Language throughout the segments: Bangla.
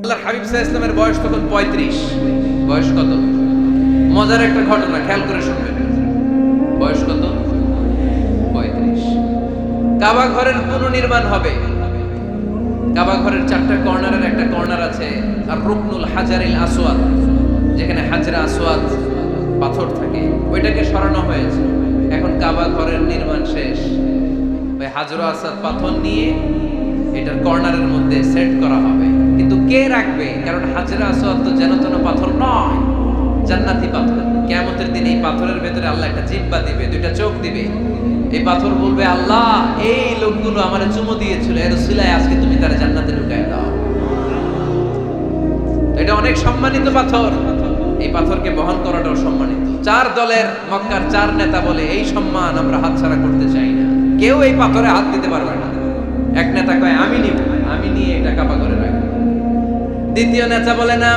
আল্লাহর হাবিব সাল্লাল্লাহু আলাইহি ওয়াসাল্লামের বয়স তখন 35। বয়স কত? মজার একটা ঘটনা, খেয়াল করে শুনবেন। বয়স কত? 35। কাবা ঘরের পুনর্নির্মাণ হবে। কাবা ঘরের 4টা কর্নারের একটা কর্নার আছে আর রুকনুল হাজারিল আসওয়াদ, যেখানে হাজরা আসওয়াদ পাথর থাকে, ওইটাকে সরানো হয়েছে। এখন কাবা ঘরের নির্মাণ শেষ, ওই হাজরা আসওয়াদ পাথর নিয়ে এটার কর্নারের মধ্যে সেট করা হবে। কিন্তু কে রাখবে? কারণ হাজরা আসওয়াদ তো যেন তেন পাথর নয়, জান্নাতি পাথর। কিয়ামতের দিন এই পাথরের ভেতরে আল্লাহ একটা জিহ্বা দিবে, দুইটা চোখ দিবে। এই পাথর বলবে, আল্লাহ এই লোকগুলো আমারে চুমু দিয়েছিল, এর উসিলায় আজকে তুমি তার জান্নাতে ঢুকায় দাও। এটা অনেক সম্মানিত পাথর, এই পাথরকে বহন করাটাও সম্মানিত। 4 দলের মক্কার 4 নেতা বলে, এই সম্মান আমরা হাতছাড়া করতে চাই না, কেউ এই পাথরে হাত দিতে পারবে না। এক নেতা কয়, আমি নিব, আমি নিয়ে এটা কাবা করে রাখবো। দ্বিতীয় নেতা বলে, না,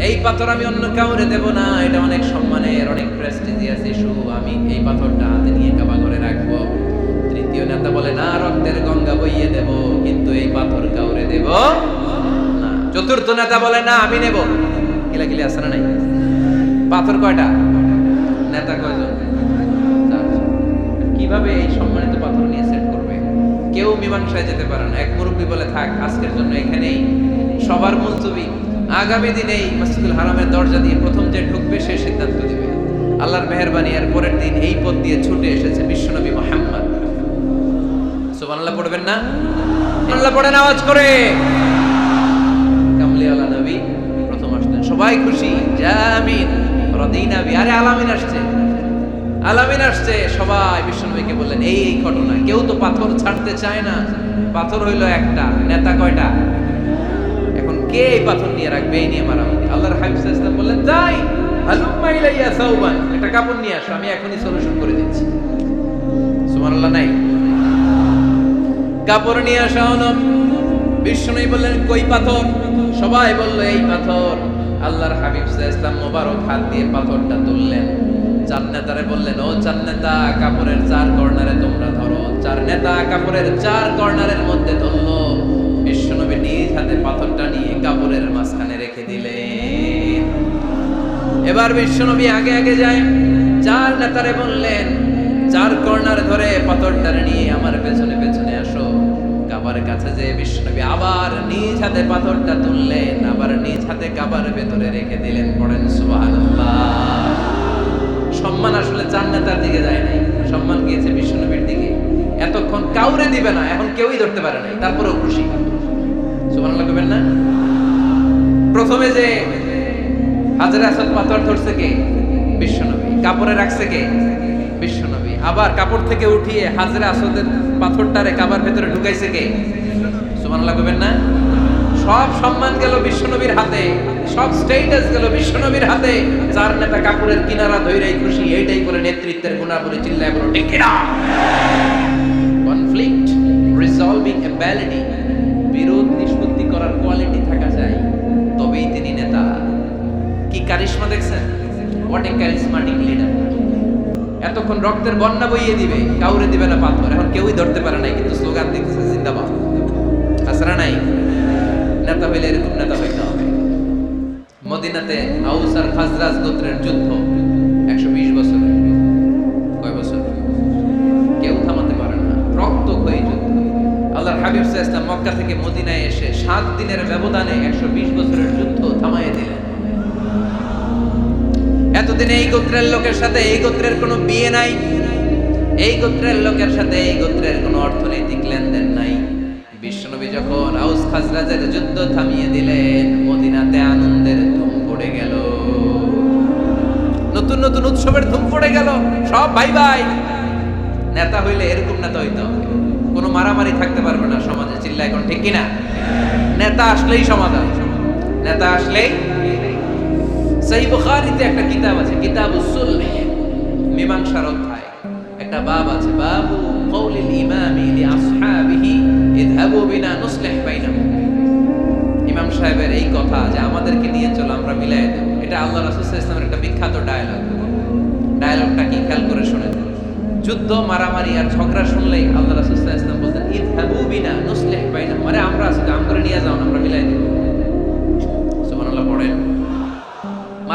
এই পাথর আমি অন্য কাউরে দেব না, এটা অনেক সম্মানের, অনেক প্রেস্টিজিয়াস ইস্যু, আমি এই পাথরটা হাতে নিয়ে কাবা করে রাখবো। তৃতীয় নেতা বলে, না, রক্তের গঙ্গা বইয়ে দেব, কিন্তু এই পাথর কাউরে দেব না। চতুর্থ নেতা বলে, না, আমি নেব। কিলাকিলি আছে না নাই? পাথর কয়টা? নেতা কয়জন? 4 জন। কিভাবে এই সম্মানিত পাথর নিয়ে সেট করবে? কেউ মীমাংসায় যেতে পারে না। এক মুরব্বী বলে, থাক, আজকের জন্য এখানেই সবার মুলতবি, আগামী দিনে এই মসজিদুল হারামের দরজা দিয়ে প্রথম যে ঢুকবে সে সিদ্ধান্ত দিবে। আল্লাহর মেহেরবানি, এর পরের দিন এই পথ দিয়ে ছুটে এসেছে বিশ্বনবী মুহাম্মদ। সুবহানাল্লাহ পড়বেন না? সুবহানাল্লাহ পড়েন আওয়াজ করে। কামলিওয়ালা নবী প্রথম আসলেন, সবাই খুশি, জামিন রাদিনা বি। আরে আলামিন আসছে, আলামিন আসছে। সবাই বিশ্বনবীকে বললেন, এই এই ঘটনা। কেউ তো পাথর ছাড়তে চায় না। পাথর হইল একটা, নেতা কয়টা? এখন কে এই পাথর নিয়ে রাখবে? এই নিয়ে মারামারি। আল্লাহর হাবিব সাল্লাল্লাহু আলাইহি ওয়াসাল্লাম বললেন, যাই, হালুম্মা ইলাইয়া সাওবান, একটা কাপড় নিয়ে আসো, আমি এখনই সলিউশন করে দিচ্ছি। সুবহানাল্লাহ নাই? কাপড় নিয়ে আসা হলো। বিশ্বনবী বললেন, কই পাথর? সবাই বলল, এই পাথর। আল্লাহর হাবিব সাল্লাল্লাহু আলাইহি ওয়াসাল্লাম মোবারক হাত দিয়ে পাথরটা তুললেন। 4 নেতারে বললেন, ও 4 নেতা, কাপড়ের 4 কর্নারে তোমরা ধরো। 4 নেতা কাপড়ের 4 কর্নারের মধ্যে ধরলো। বিশ্বনবী নিজ হাতে পাথরটা নিয়ে কাপড়ের মাঝখানে রেখে দিলেন। এবার বিশ্বনবী আগে আগে যায়। 4 নেতারে বললেন, 4 কর্নার ধরে পাথরটা নিয়ে আমার পেছনে পেছনে আসো। কাবার কাছে যে বিশ্বনবী আবার নিজ হাতে পাথরটা তুললেন, আবার নিজ হাতে কাবার ভেতরে রেখে দিলেন। পড়েন সুবহানাল্লাহ। সম্মান আসলে 4 নেতার দিকে যায় নাই, সম্মান গিয়েছে বিশ্বনবীর দিকে। এতক্ষণ কাউরে দিবে না, এখন কেউই ধরতে পারে নাই, তারপরেও খুশি। সুবহানাল্লাহ কইবেন না? প্রথমে যে হাজরা আসওয়াদ পাথর ধরছে কে? বিশ্বনবী। কাপড়ে রাখছে কে? বিশ্বনবী। আবার কাপড় থেকে উঠিয়ে হাজরা আসওয়াদের পাথরটারে কাবার ভেতরে ঢুকাইছে কে? সুবহানাল্লাহ কইবেন না? সব সম্মান গেল বিশ্বনবীর হাতে, সব স্টেটাস গেল বিশ্বনবীর হাতে। 4 নেতা কাপড়ের কিনারা ধইরাই খুশি। এইটাই করে নেতৃত্বের গুণাবলী। চিল্লায় বলো ঠিক কিনা? কনফ্লিক্ট রিজলভিং অ্যাবিলিটি, বিরোধ নিষ্পত্তি করার কোয়ালিটি থাকা যায়, তবেই তিনি নেতা। কি কারিশমা দেখছেন? What a charismatic leader. এতক্ষণ রক্তের বন্যা বইয়ে দিবে, কাউরে দিবে না পাথর। এখন কেউই ধরতে পারে নাই, কিন্তু স্লোগান দিতেছে জিন্দাবাদ। আসরা নাই? নেতা হইলে এরকম নেতা হইতে হবে। মদিনাতে আউস আর খাজরাজ গোত্রের যুদ্ধ 120 বছর। কয় বছর? কেউ থামাতে পারে না, রক্তক্ষয়ী যুদ্ধ। আল্লাহর হাবিব সাল্লাল্লাহু আলাইহি ওয়াসাল্লাম মক্কা থেকে মদিনায় এসে 7 দিনের ব্যবধানে 120 বছরের যুদ্ধ থামাইয়ে দিলেন। এতদিন এই গোত্রের লোকের সাথে এই গোত্রের কোনো বিয়ে নাই, এই গোত্রের লোকের সাথে এই গোত্রের কোনো অর্থনৈতিক লেনদেন নাই। বিশ্বনবী যখন আউস খাজরাজের যুদ্ধ থামিয়ে দিলেন, মদিনাতে আনন্দের ধুম পড়ে গেল। নতুন নতুন উৎসবের ধুম পড়ে গেল। সব ভাই ভাই। নেতা হইলে এরকম নেতা হইতে হবে, কোনো মারামারি থাকতে পারবে না সমাজে। চিল্লা এখন ঠিক কিনা? নেতা আসলেই সমাধান, নেতা আসলেই। সহিহ বুখারীতে একটা কিতাব আছে, কিতাবুস সুলহ, মীমাংসার অধ্যায়। একটা বাব আছে, বাবু কওলিল ইমামি লি আসহাবিহি ইযহাবু বিনা নুসলিহ বাইনাহুম। ইমাম সাহেবের এই কথা যে আমাদেরকে নিয়ে চলো, আমরা মিলাই দেব, এটা আল্লাহ রাসূল সাল্লাল্লাহু আলাইহি ওয়াসাল্লামের একটা বিখ্যাত ডায়ালগ। ডায়ালগটা কি? খেয়াল করে শুনেন। যুদ্ধ, মারামারি আর ঝগড়া শুনলেই আল্লাহ রাসূল সাল্লাল্লাহু আলাইহি ওয়াসাল্লাম বলতেন, ইযহাবু বিনা নুসলিহ বাইনাহুম, আরে আমরা আছি, আম করে নিয়ে যাও, আমরা মিলাই দেব।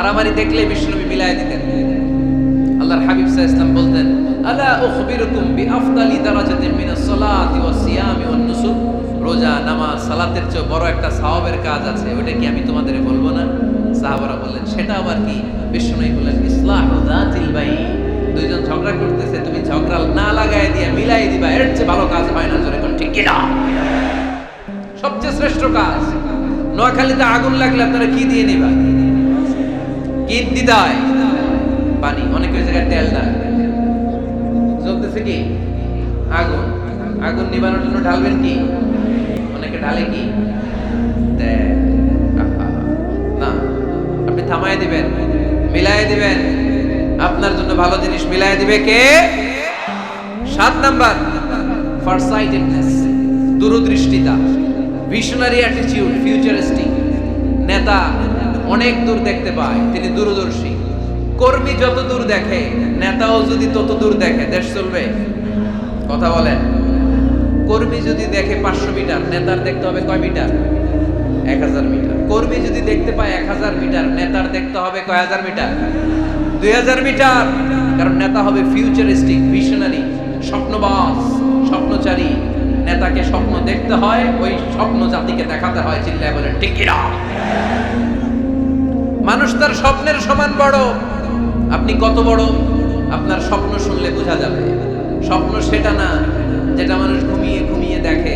মারামারি দেখলে বিশ্বনবী মিলাই দিতেন। আল্লাহর হাবিব সাল্লাল্লাহু আলাইহি ওয়াসাল্লাম বলতেন, আলা উখবিরুকুম বিআফদালি দারাজাতিন মিনাস সালাতি ওয়াস সিয়ামি ওয়ান নুসুক, রোজা, নামাজ, সালাতের চেয়ে বড় একটা সওয়াবের কাজ আছে, ওটা কি আমি তোমাদের বলবো না? সাহাবারা বললেন, সেটা আবার কি? বিশ্বনবী বললেন, ইসলাহু যাতিল বাইন, দুইজন ঝগড়া করতেছে, তুমি ঝগড়া না লাগায় দিয়ে মিলাই দিবা, এর চেয়ে ভালো কাজ হয় না। জোরে কোন ঠিক কি না? সবচেয়ে শ্রেষ্ঠ কাজ। নোয়াখালীতে আগুন লাগলে আপনারা কি দিয়ে নিবা? কি দিদায়? পানি। অনেক ওই জায়গায় তেল না, জ্বলতেছে কি আগুন, আগুন নিবানোর জন্য ঢালবেন কি? অনেকে ঢালে কি? না, আপনি থামায় দিবেন, মিলাই দিবেন। আপনার জন্য ভালো জিনিস মিলাই দিবে কে? 7 নাম্বার, ফারসাইটেডনেস, দূরদৃষ্টিতা, ভিশনারি অ্যাটিটিউড, ফিউচারিস্টিক। নেতা অনেক দূর দেখতে পায়, তিনি দূরদর্শী। কর্মী যত দূর দেখে, নেতাও যদি তত দূর দেখে, দেশ চলবে? কথা বলেন। কর্মী যদি দেখে 500 মিটার, নেতার দেখতে হবে কয় মিটার? 1000 মিটার। কর্মী যদি দেখতে পায় 1000 মিটার, নেতার দেখতে হবে কয় হাজার মিটার? 2000 মিটার। কারণ নেতা হবে ফিউচারিস্টিক, ভিশনারি, স্বপ্নবাজ, স্বপ্নচারী। নেতাকে স্বপ্ন দেখতে হয়, ওই স্বপ্ন জাতিকে দেখাতে হয়। চিল্লায় বলেন ঠিক কি না? মানুষ তার স্বপ্নের সমান বড়। আপনি কত বড় আপনার স্বপ্ন শুনলে বোঝা যাবে। স্বপ্ন সেটা না যেটা মানুষ ঘুমিয়ে ঘুমিয়ে দেখে,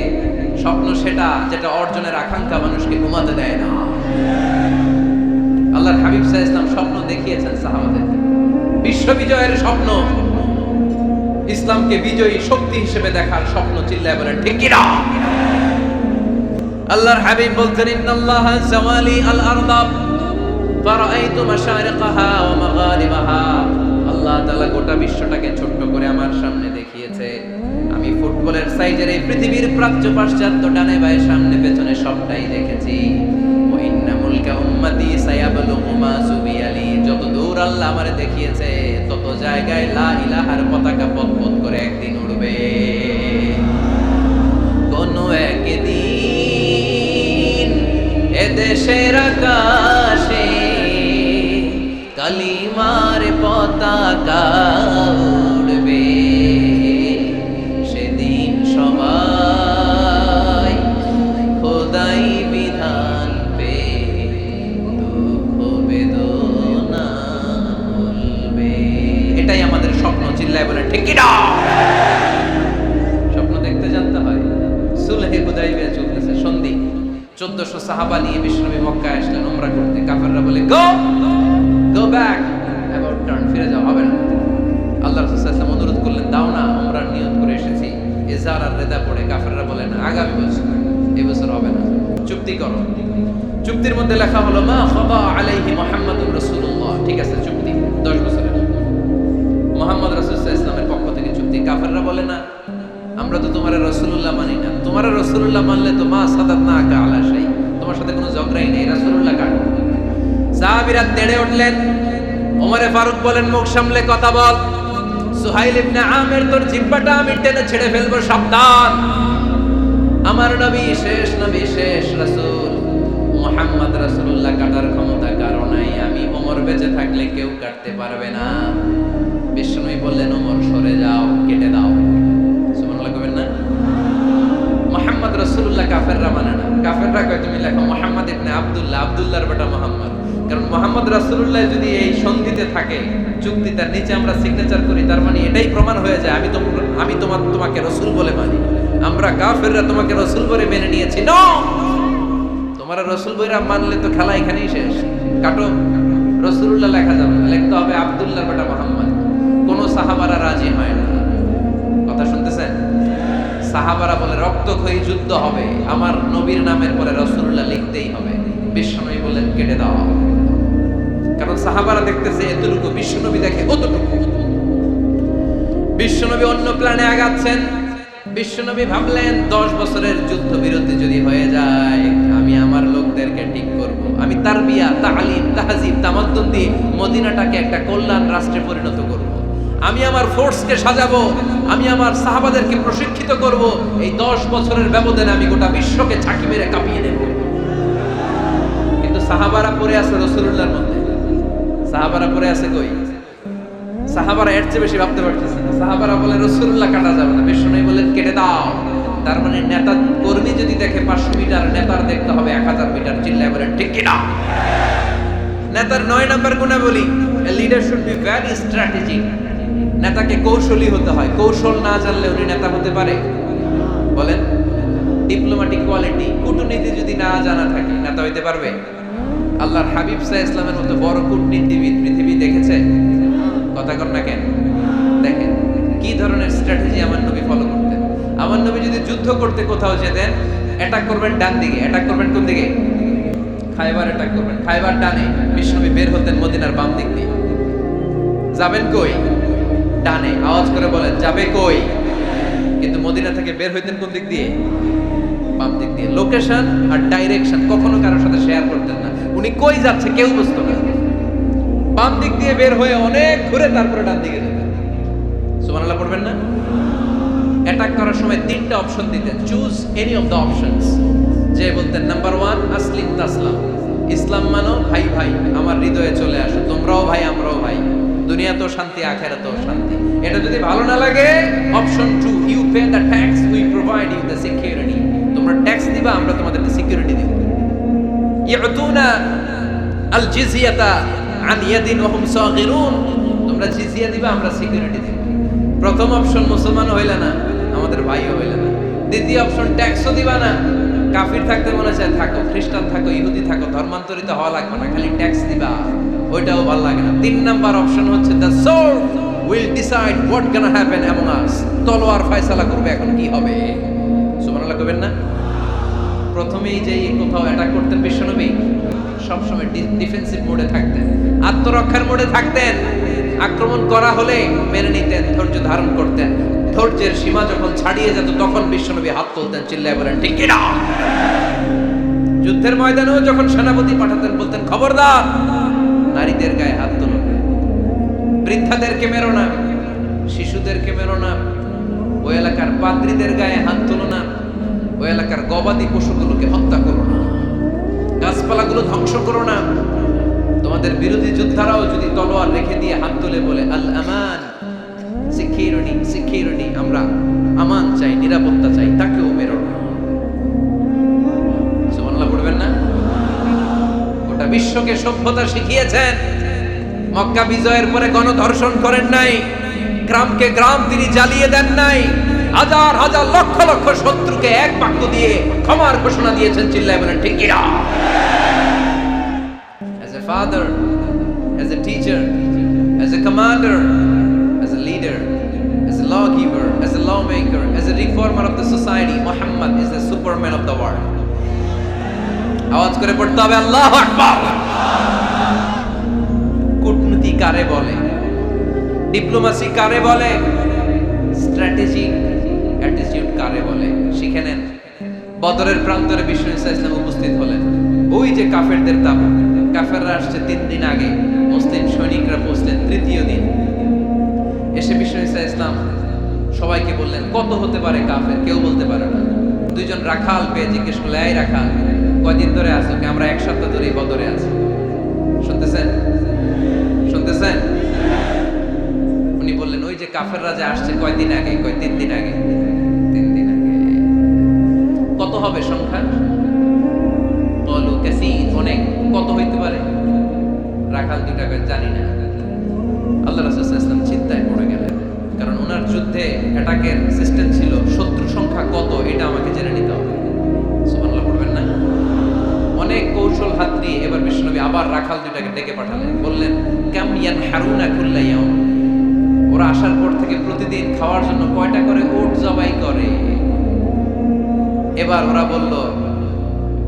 স্বপ্ন সেটা যেটা অর্জনের আকাঙ্ক্ষা মানুষকে ঘুমাতে দেয় না। আল্লাহর হাবিব সাল্লাল্লাহু আলাইহি ওয়াসাল্লাম স্বপ্ন দেখিয়েছেন সাহাবাদেরকে, বিশ্ব বিজয়ের স্বপ্ন, ইসলামকে বিজয়ী শক্তি হিসেবে দেখার স্বপ্ন। চিল্লায় বলেন ঠিক কি না? আল্লাহর হাবিব বলতেন, ইন্নাল্লাহা জাওয়ালি আল আরদা ফারাআইতু মাশারিকাহা ওয়া মাগারিবাহা। আল্লাহ তাআলা গোটা বিশ্বটাকে ছোট্ট করে আমার সামনে দেখিয়েছে। আমি ফুটবলের সাইজের এই পৃথিবীর প্রাচ্য পাশ্চাত্য, ডানে বায়ে সামনে পেছনে সবটাই দেখেছি। ওয়া ইন্না মুলকা উম্মতি সায়াবলুগু মা সুবিয়ালি। যত দূর আল্লাহ আমারে দেখিয়েছে, তত জায়গায় লা ইলাহার পতাকা পথ করে একদিন উড়বে। কোন একদিন এদেশের আকাশে কালিমার পতাকা উড়বে। সেদিন সবাই খোদাই বিধান পে দুঃখ বেদনা ভুলবে। এটাই আমাদের স্বপ্ন। চিল্লায় বলে ঠিক কি না? স্বপ্ন দেখতে জানতে হয়। সুলহে হুদাইবিয়া চলতেছে, সন্ধি। 1400 সাহাবা নিয়ে বিশ্বনবী মক্কায় আসলেন উমরা করতে। কাফেররা বলে গো ব্যাক, অ্যাবাউট টার্ন, ফিরে যাও, হবে না। আল্লাহ রাসূল সাল্লাল্লাহু আলাইহি ওয়াসাল্লাম অনুরোধ করলেন, দাও না, উমরার নিয়ত করে এসেছি। ইজার আর রেদা পড়ে কাফেররা বলে না, আগামী বছর, এই বছর হবে না, চুক্তি করো। চুক্তির মধ্যে লেখা হলো মা খাবা আলাইহি মুহাম্মাদুর রাসূলুল্লাহ। ঠিক আছে, চুক্তি 10 বছরের, মুহাম্মদ রাসূল সাল্লাল্লাহু আলাইহি ওয়াসাল্লামের পক্ষ থেকে চুক্তি। কাফেররা বলে না, আমরা তো তোমার রাসূলুল্লাহ মানি না। তোমার রাসূলুল্লাহ মানলে তো মা সাদাতনাকা আলা শাই, তোমার সাথে কোনো ঝগড়াই নেই, রাসূলুল্লাহ কার। সাহাবীরা তেড়ে উঠলেন। ওমরে ফারুক বলেন, মুখ সামলে কথা বল। সুহাইল ইবনে আমির, তোর জিহ্বাটা আমি টেনে ছেড়ে ফেলবো, সাবধান। আমার নবী শেষ নবী, শেষ রাসূল মুহাম্মদ রাসূলুল্লাহ কাটার ক্ষমতা কারো নাই। আমি ওমর বেঁচে থাকলে কেউ কাটতে পারবে না। বিশ্বনবী বললেন, ওমর সরে যাও, কেটে দাও। সুবহানাল্লাহ কইবেন না? মুহাম্মদ রাসূলুল্লাহ কাফেররা মানে না। কাফেররা কয় তুমি লেখো মুহাম্মদ ইবনে আব্দুল্লাহ, আব্দুল্লাহর বেটা মুহাম্মদ। কারণ মুহাম্মদ রাসূলুল্লাহ যদি এই সন্ধিতে থাকে, চুক্তিটার নিচে আমরা সিগনেচার করি, তার মানে এটাই প্রমাণ হয়ে যায় আমি তোমাকে রাসূল বলে মানি। আমরা কাফেররা তোমাকে রাসূল বলে মেনে নিয়েছি। নো, তোমার রাসূল বইরা মানলে তো খেলা এখানেই শেষ। কাটো, রাসূলুল্লাহ লেখা যাবে না, লিখতে হবে আব্দুল্লাহর বেটা মুহাম্মদ। কোন সাহাবারা রাজি হয় না। কথা শুনতেছেন? সাহাবারা বলে রক্তক্ষয়ী যুদ্ধ হবে, আমার নবীর নামের পরে রাসূলুল্লাহ লিখতেই হবে। বিশ্বনবী বললেন, কেটে দাও। কারণ সাহাবারা দেখতেছে এতটুকু, বিশ্বনবী দেখে অতটুকু। বিশ্বনবী অন্য প্ল্যানে আগাচ্ছেন। বিশ্বনবী ভাবলেন 10 বছরের যুদ্ধ বিরতি যদি হয়ে যায়, আমি আমার লোকদেরকে ঠিক করব। আমি তারবিয়া, তালিম, তাহজিব, তামাদ্দুন দিয়ে মদিনাটাকে একটা কল্যাণ রাষ্ট্রে পরিণত করব। আমি আমার ফোর্সকে সাজাবো, আমি আমার সাহাবাদেরকে প্রশিক্ষিত করব। এই 10 বছরের ব্যবধানে আমি গোটা বিশ্বকে ঝাঁকি মেরে কাঁপিয়ে দেব। কিন্তু সাহাবারা পড়ে আছে রাসূলুল্লাহর মধ্যে। সাহাবারা পরে আছে কই? সাহাবারা এর চেয়ে বেশি ভাবতে পারতেছে না। সাহাবারা বলে রাসূলুল্লাহ কাটা যাবে না, বিশ্বনবী বলেন কেটে দাও। তার মানে নেতা কর্মী যদি দেখে 500 মিটার, নেতার দেখতে হবে 1000 মিটার। চিল্লায় বলেন ঠিক কি না? নেতার 9 নাম্বার গুণাবলী, a leader should be very strategic. নেতাকে কৌশলী হতে হয়। কৌশল না জানলে উনি নেতা হতে পারে? বলেন। ডিপ্লোম্যাটিক কোয়ালিটি, কূটনীতি যদি না জানা থাকে নেতা হইতে পারবে? আল্লাহর হাবিব সাল্লাল্লাহু আলাইহি ওয়াসাল্লামের মতো বড় কূটনীতিবিদ পৃথিবী দেখেছে? কথা কর না কেন? দেখেন কি ধরনের স্ট্র্যাটেজি আমার নবী ফলো করতেন। আমার নবী যদি যুদ্ধ করতে কোথাও যেতেন, অ্যাটাক করবেন ডান দিকে, অ্যাটাক করবেন কোন দিকে? খায়বার অ্যাটাক করবেন, খায়বার ডানে। বিশ্বনবী বের হতেন মদিনার বাম দিক দিয়ে। যাবেন কই? ডানে। আওয়াজ করে বলেন যাবে কই? কিন্তু মদিনা থেকে বের হইতেন কোন দিক দিয়ে? বাম দিক দিয়ে। লোকেশন আর ডাইরেকশন কখনো কারোর সাথে শেয়ার করতেন না। উনি কই যাচ্ছে কেউ বুঝতো না। বাম দিক দিয়ে বের হয়ে অনেক ঘুরে তারপরে ডান দিকে যেতেন। সুবহানাল্লাহ পড়বেন না? অ্যাটাক করার সময় 3টা অপশন দিতেন, choose any of the options. যে বলতেন নাম্বার 1 আসলিম তাসলাম, ইসলাম মানো, ভাই ভাই আমার হৃদয়ে চলে আসো, তোমরাও ভাই আমরাও ভাই, দুনিয়া তো শান্তি আখিরাতেও শান্তি। এটা যদি ভালো না লাগে, option 2 you pay the tax, we provide you the security. তোমরা ট্যাক্স দিবা, আমরা তোমাদেরকে সিকিউরিটি দেব। ইয়াতুনা আল জিজিয়াতা আন ইয়াদিন ওয়া হুম সাগিরুন, তোমরা জিজিয়া দিবা, আমরা সিকিউরিটি দেব। প্রথম অপশন মুসলমান হইলা না, আমাদের ভাইও হইলা না। দ্বিতীয় অপশন ট্যাক্সও দিবা না, কাফির থাকতে মনে চায় থাকো, খ্রিস্টান থাকো, ইহুদি থাকো, ধর্মান্তরিত হওয়া লাগবে না, খালি ট্যাক্স দিবা, ওইটাও ভালো লাগে না। 3 নাম্বার অপশন হচ্ছে the sword will decide what gonna happen among আস, তলোয়ার ফয়সালা করবে এখন কি হবে। সুবহানাল্লাহ কইবেন না? প্রথমেই যে কোথাও অ্যাটাক করতেন বিশ্বনবী, সবসময় ডিফেন্সিভ মোডে থাকতেন, আত্মরক্ষার মোডে থাকতেন। আক্রমণ করা হলে মেনে নিতেন, ধৈর্য ধারণ করতেন। ধৈর্যের সীমা যখন ছাড়িয়ে যেত তখন বিশ্বনবী হাত তুলতেন, চিল্লায় বলেন ঠিক কি না? যুদ্ধের ময়দানেও যখন সেনাপতি পাঠাতেন বলতেন খবরদার নারীদের গায়ে হাত তুলো না, বৃদ্ধাদেরকে মেরো না, শিশুদেরকে মেরো না, ওই এলাকার পাদ্রীদের গায়ে হাত তুলো না, ওই এলাকার গবাদি পশুগুলোকে হত্যা করো না, গাছপালাগুলো ধ্বংস করো না। তোমাদের বিরোধী যোদ্ধারাও যদি তলোয়ার রেখে দিয়ে হাত তুলে বলে আল আমান, সিকিউরিটি সিকিউরিটি, আমরা আমান চাই, নিরাপত্তা চাই, তাকেও মেরো না। সুবহানাল্লাহ পড়বেন না? গোটা বিশ্বকে সভ্যতা শিখিয়েছেন। মক্কা বিজয়ের পরে গণধর্ষণ করেন নাই, গ্রামকে গ্রাম তিনি জ্বালিয়ে দেন নাই, হাজার হাজার লক্ষ লক্ষ শত্রুকে এক বাক্য দিয়ে ক্ষমার ঘোষণা দিয়েছেন, চিল্লায় বলেন ঠিক কি না? As a father, as a teacher, as a commander, as a leader, as a lawgiver, as a lawmaker, as a reformer of the society, Muhammad is the superman of the world. আওয়াজ করে পড়তে হবে আল্লাহু আকবার। কূটনীতি কারে বলে? ডিপ্লোমেসি কারে বলে? স্ট্র্যাটেজিক অ্যাটিটিউড কারে বলে? শিখে নেন। বদরের প্রান্তরে বিষ্ণু ঈসা ইসলাম উপস্থিত হলেন। ওই যে কাফেরদের তাবু, কাফেররা আসছে 3 দিন আগে, মুসলিম সৈনিকরা পৌঁছলেন 3য় দিন। এসে বিষ্ণু ঈসা ইসলাম সবাইকে বললেন কত হতে পারে কাফের, কেউ বলতে পারে না। 2 জন রাখাল পেয়ে জিজ্ঞেস করলে এই রাখাল কয়দিন ধরে আছো? আমরা 1 সপ্তাহ ধরে বদরে আছি। শুনতেছেন? শুনতেছেন? উনি বললেন ওই যে কাফেররা যে আসছে কয়দিন আগে, 3 দিন আগে। 3 দিন আগে। কত হবে সংখ্যা? বলো কাসীর, অনেক। কত হইতে পারে? রাখাল 2টাকে জানি না। আল্লাহ রাসূল সাল্লাল্লাহু আলাইহি ওয়াসাল্লাম চিন্তায় পড়ে গেলেন, কারণ ওনার যুদ্ধে অ্যাটাকের সিস্টেম ছিল শত্রু সংখ্যা কত এটা আমাকে জেনে নিতে হবে। সুবহানাল্লাহ পড়বেন না? অনেক কৌশল হাত দিয়ে এবার বিশ্বনবী আবার রাখাল 2টাকে ডেকে পাঠালেন, বললেন কাম ইয়ানহারুনা কুল্লা ইয়াউম, ওরা আসার পর থেকে প্রতিদিন খাওয়ার জন্য কয়টা করে উট জবাই করে? এবার ওরা বলল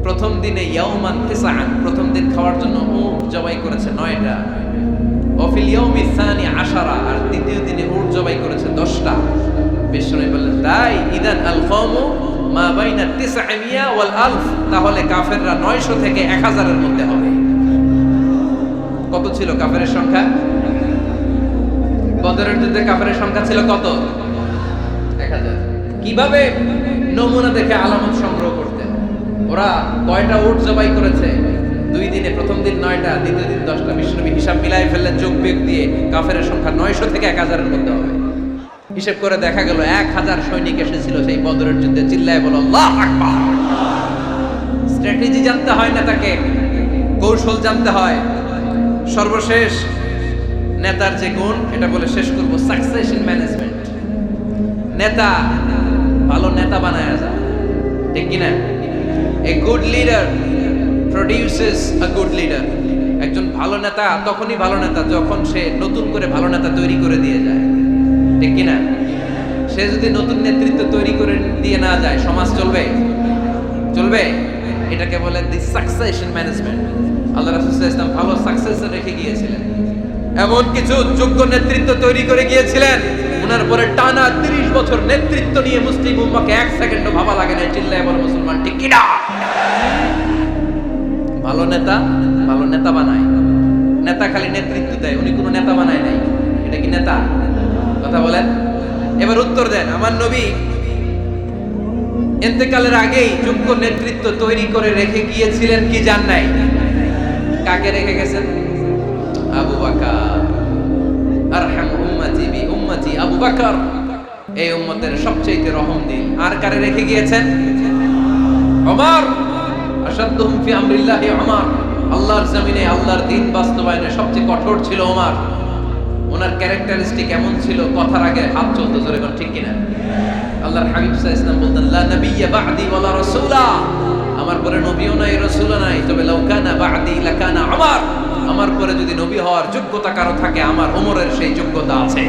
প্রথম দিনে ইয়াউমান তিসআন, প্রথম দিন খাওয়ার জন্য উট জবাই করেছে 9টা। ওয়াফিল ইয়াউমি সানি 10, আর দ্বিতীয় দিনে উট জবাই করেছে 10টা। বিশ্বনবী বললেন তাই ইদান আল কওমু মা বাইনা 900 ওয়াল আলফ, তাহলে কাফেররা 900 থেকে 1000 এর মধ্যে হবে। কত ছিল কাফেরের সংখ্যা? বদরের যুদ্ধে কাফেরের সংখ্যা ছিল কত? 1000। কিভাবে নমুনা দেখে আলামত সংগ্রহ করতেন? ওরা কয়টা উট জবাই করেছে 2 দিনে? প্রথম দিন 9টা, দ্বিতীয় দিন 10টা। বিশ্বনবী হিসাব মিলাই ফেললেন যোগ বিয়োগ দিয়ে, কাফেরের সংখ্যা 900 থেকে 1000-এর মধ্যে হবে। হিসেব করে দেখা গেল 1000 সৈনিক এসেছিল সেই বদরের যুদ্ধে। চিল্লায় বলো আল্লাহু আকবার। স্ট্র্যাটেজি জানতে হয় না, তাকে কৌশল জানতে হয়। সর্বশেষ নেতার যে গুণ, এটা বলে শেষ করব, সাকসেশন ম্যানেজমেন্ট। নেতা ভালো নেতা বানায় যায়, ঠিক কিনা? A good leader produces a good leader. একজন ভালো নেতা তখনই ভালো নেতা যখন সে নতুন করে ভালো নেতা তৈরি করে দিয়ে যায়, ঠিক কিনা? সে যদি নতুন নেতৃত্ব তৈরি করে দিয়ে না যায়, সমাজ চলবে? চলবে? এটাকে বলে দি সাকসেশন ম্যানেজমেন্ট। আল্লাহ রাসূল সাল্লাল্লাহু আলাইহি ওয়াসাল্লাম ভালো সাকসেসর রেখে গিয়েছিলেন, এমন কিছু যোগ্য নেতৃত্ব তৈরি করে গিয়েছিলেন, ওনার পরে টানা 30 বছর নেতৃত্ব নিয়ে মুসলিম উম্মাহকে এক সেকেন্ডও ভাবা লাগে না। চিল্লায় বলো মুসলমান, ঠিক কিনা? ভালো নেতা বানায়। নেতা খালি নেতৃত্ব দেয়, উনি কোনো নেতা বানায় নাই। এটা কি নেতা? কথা বলেন। এবার উত্তর দেন। আমার নবী ইন্তেকালের আগেই যোগ্য নেতৃত্ব তৈরি করে রেখে গিয়েছিলেন কি জান নাই? কাকে রেখে গেছেন? আবু বকর। আরহাম উম্মতি বি উম্মতি আবু বকর, এই উম্মতের সবচেয়ে রহম দিল। আর কারে রেখে গিয়েছেন? ওমর। আশাদ্দুহুম ফি আমরিল্লাহি ওমর। আল্লাহর জমিনে আল্লাহর দ্বীন বাস্তবায়নে সবচেয়ে কঠোর ছিল ওমর। ওনার ক্যারেক্টারিস্টিক এমন ছিল, কথার আগে হাত চলতো, জোরে কোন ঠিক কিনা? আল্লাহর হাবিব সাল্লাল্লাহু আলাইহি ওয়াসাল্লাম বলতেন, লা নাবিয়্যা বা'দি ওয়ালা রাসূলা, আমার পরে নবীও নাই রাসূলও নাই, তবে লাউ কানা বা'দি লাকানা ওমর, আমার পরে যদি নবী হওয়ার যোগ্যতা কারো থাকে, আমার ওমরের সেই যোগ্যতা আছে।